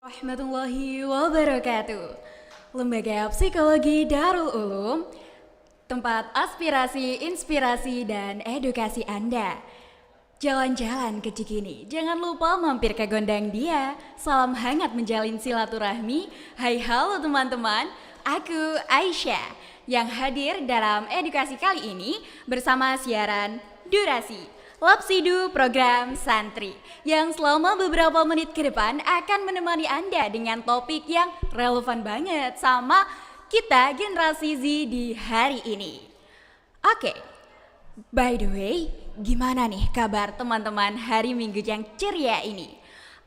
Warahmatullahi wabarakatuh. Lembaga Psikologi Darul Ulum, tempat aspirasi, inspirasi, dan edukasi Anda. Jalan-jalan ke Cikini, jangan lupa mampir ke Gondang Dia. Salam hangat menjalin silaturahmi. Hai halo teman-teman, aku Aisyah yang hadir dalam edukasi kali ini bersama siaran Durasi Lapsidu program Santri yang selama beberapa menit ke depan akan menemani Anda dengan topik yang relevan banget sama kita generasi Z di hari ini. Oke, by the way, gimana nih kabar teman-teman hari Minggu yang ceria ini?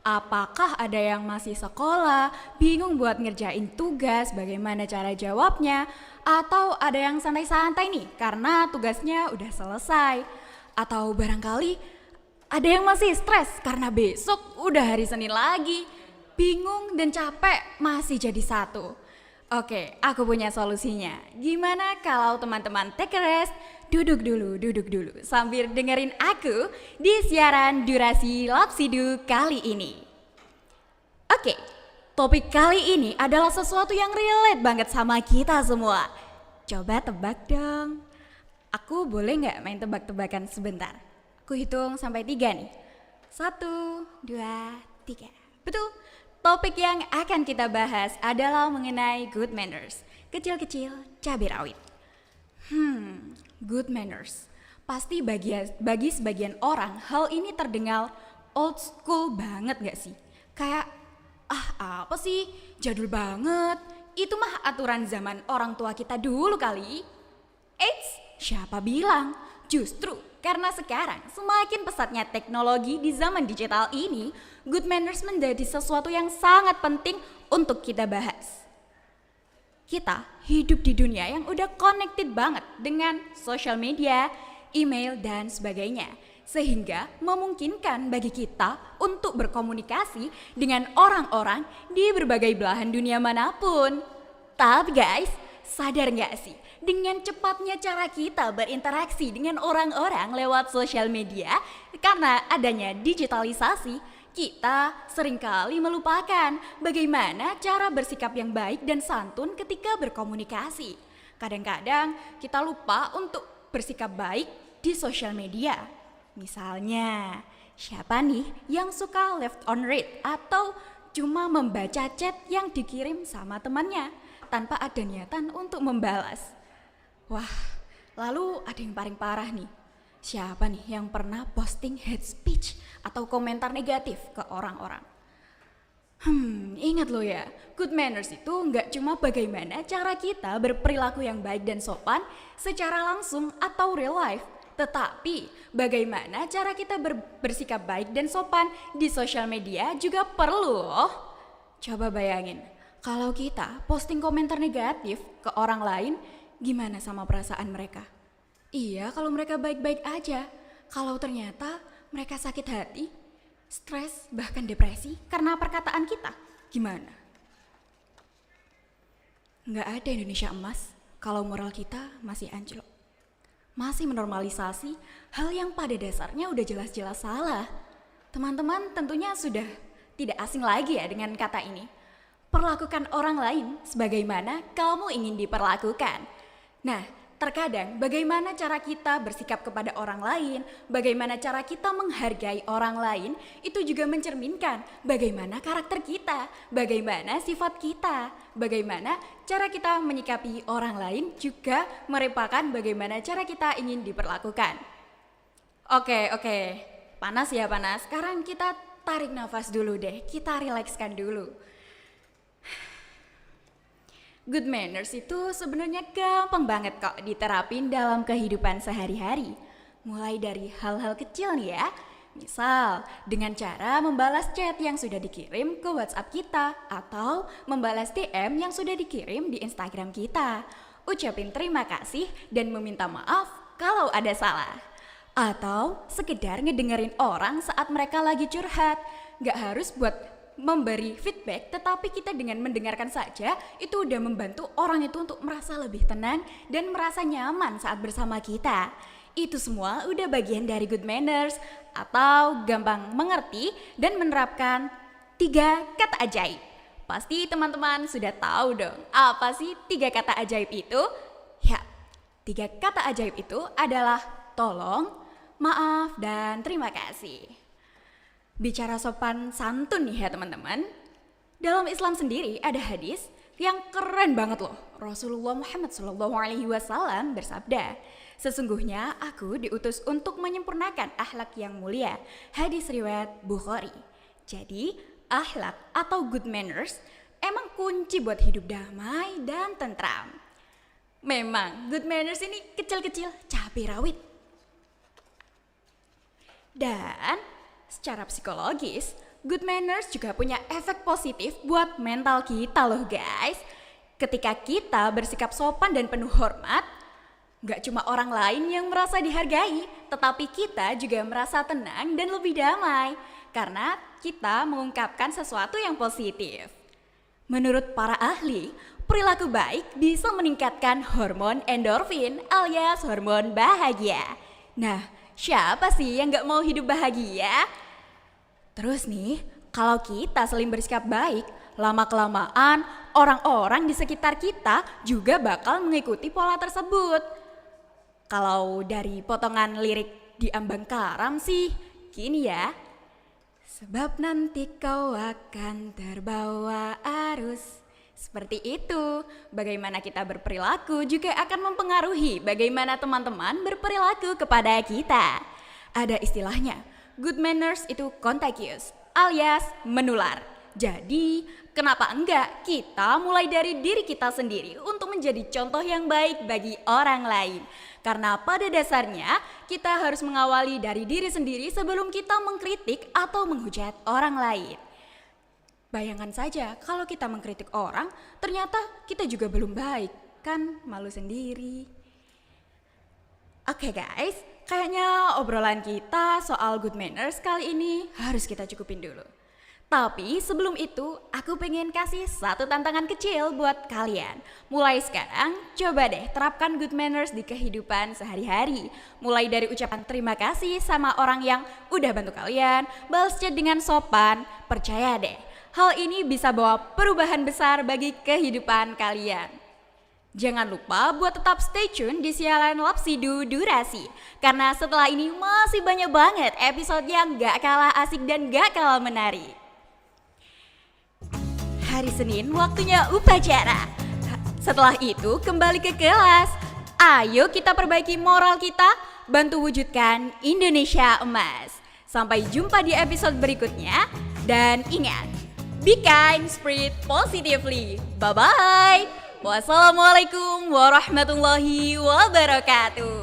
Apakah ada yang masih sekolah, bingung buat ngerjain tugas, bagaimana cara jawabnya? Atau ada yang santai-santai nih karena tugasnya udah selesai? Atau barangkali ada yang masih stres karena besok udah hari Senin lagi. Bingung dan capek masih jadi satu. Oke, aku punya solusinya. Gimana kalau teman-teman take a rest, duduk dulu sambil dengerin aku di siaran Durasi Lapsidu kali ini. Oke, topik kali ini adalah sesuatu yang relate banget sama kita semua. Coba tebak dong. Aku boleh nggak main tebak-tebakan sebentar? Aku hitung sampai 3 nih. 1, 2, 3. Betul, topik yang akan kita bahas adalah mengenai good manners. Kecil-kecil, cabai rawit. Good manners. Pasti bagi sebagian orang hal ini terdengar old school banget gak sih? Kayak, apa sih, jadul banget. Itu mah aturan zaman orang tua kita dulu kali. Eits, siapa bilang? Justru karena sekarang semakin pesatnya teknologi di zaman digital ini, good manners menjadi sesuatu yang sangat penting untuk kita bahas. Kita hidup di dunia yang udah connected banget dengan social media, email, dan sebagainya. Sehingga memungkinkan bagi kita untuk berkomunikasi dengan orang-orang di berbagai belahan dunia manapun. Tapi guys, sadar gak sih? Dengan cepatnya cara kita berinteraksi dengan orang-orang lewat sosial media, karena adanya digitalisasi, kita seringkali melupakan bagaimana cara bersikap yang baik dan santun ketika berkomunikasi. Kadang-kadang kita lupa untuk bersikap baik di sosial media. Misalnya, siapa nih yang suka left on read atau cuma membaca chat yang dikirim sama temannya tanpa ada niatan untuk membalas? Wah, lalu ada yang paling parah nih. Siapa nih yang pernah posting hate speech atau komentar negatif ke orang-orang? Ingat lo ya, good manners itu nggak cuma bagaimana cara kita berperilaku yang baik dan sopan secara langsung atau real life, tetapi bagaimana cara kita bersikap baik dan sopan di sosial media juga perlu loh. Coba bayangin, kalau kita posting komentar negatif ke orang lain, gimana sama perasaan mereka? Iya, kalau mereka baik-baik aja. Kalau ternyata mereka sakit hati, stres, bahkan depresi karena perkataan kita, gimana? Nggak ada Indonesia emas kalau moral kita masih anjlok. Masih menormalisasi hal yang pada dasarnya udah jelas-jelas salah. Teman-teman tentunya sudah tidak asing lagi ya dengan kata ini. Perlakukan orang lain sebagaimana kamu ingin diperlakukan. Nah, terkadang bagaimana cara kita bersikap kepada orang lain, bagaimana cara kita menghargai orang lain, itu juga mencerminkan bagaimana karakter kita, bagaimana sifat kita, bagaimana cara kita menyikapi orang lain juga merupakan bagaimana cara kita ingin diperlakukan. Oke, panas ya panas. Sekarang kita tarik nafas dulu deh, kita rilekskan dulu. Good manners itu sebenarnya gampang banget kok diterapin dalam kehidupan sehari-hari. Mulai dari hal-hal kecil nih ya. Misal, dengan cara membalas chat yang sudah dikirim ke WhatsApp kita atau membalas DM yang sudah dikirim di Instagram kita. Ucapin terima kasih dan meminta maaf kalau ada salah. Atau sekedar ngedengerin orang saat mereka lagi curhat. Gak harus buat memberi feedback, tetapi kita dengan mendengarkan saja itu udah membantu orang itu untuk merasa lebih tenang dan merasa nyaman saat bersama kita. Itu semua udah bagian dari good manners atau gampang mengerti dan menerapkan 3 kata ajaib. Pasti teman-teman sudah tahu dong, apa sih 3 kata ajaib itu? Ya, 3 kata ajaib itu adalah tolong, maaf, dan terima kasih. Bicara sopan santun nih ya teman-teman. Dalam Islam sendiri ada hadis yang keren banget loh. Rasulullah Muhammad SAW bersabda, sesungguhnya aku diutus untuk menyempurnakan akhlak yang mulia. Hadis riwayat Bukhari. Jadi, akhlak atau good manners emang kunci buat hidup damai dan tentram. Memang good manners ini kecil-kecil cabai rawit. Dan secara psikologis, good manners juga punya efek positif buat mental kita loh guys. Ketika kita bersikap sopan dan penuh hormat, gak cuma orang lain yang merasa dihargai, tetapi kita juga merasa tenang dan lebih damai. Karena kita mengungkapkan sesuatu yang positif. Menurut para ahli, perilaku baik bisa meningkatkan hormon endorfin alias hormon bahagia. Nah, siapa sih yang gak mau hidup bahagia? Terus nih, kalau kita saling bersikap baik, lama-kelamaan orang-orang di sekitar kita juga bakal mengikuti pola tersebut. Kalau dari potongan lirik di Ambang Karam sih, gini ya. Sebab nanti kau akan terbawa arus. Seperti itu, bagaimana kita berperilaku juga akan mempengaruhi bagaimana teman-teman berperilaku kepada kita. Ada istilahnya, good manners itu contagious alias menular. Jadi, kenapa enggak kita mulai dari diri kita sendiri untuk menjadi contoh yang baik bagi orang lain. Karena pada dasarnya kita harus mengawali dari diri sendiri sebelum kita mengkritik atau menghujat orang lain. Bayangkan saja kalau kita mengkritik orang, ternyata kita juga belum baik, kan malu sendiri. Oke guys, kayaknya obrolan kita soal good manners kali ini harus kita cukupin dulu. Tapi sebelum itu, aku pengen kasih satu tantangan kecil buat kalian. Mulai sekarang, coba deh terapkan good manners di kehidupan sehari-hari. Mulai dari ucapan terima kasih sama orang yang udah bantu kalian, balas chat dengan sopan. Percaya deh, hal ini bisa bawa perubahan besar bagi kehidupan kalian. Jangan lupa buat tetap stay tune di siaran Lapsidu Durasi. Karena setelah ini masih banyak banget episode yang gak kalah asik dan gak kalah menarik. Hari Senin waktunya upacara. Setelah itu kembali ke kelas. Ayo kita perbaiki moral kita, bantu wujudkan Indonesia emas. Sampai jumpa di episode berikutnya. Dan ingat, be kind, spread positively. Bye-bye. Wassalamualaikum warahmatullahi wabarakatuh.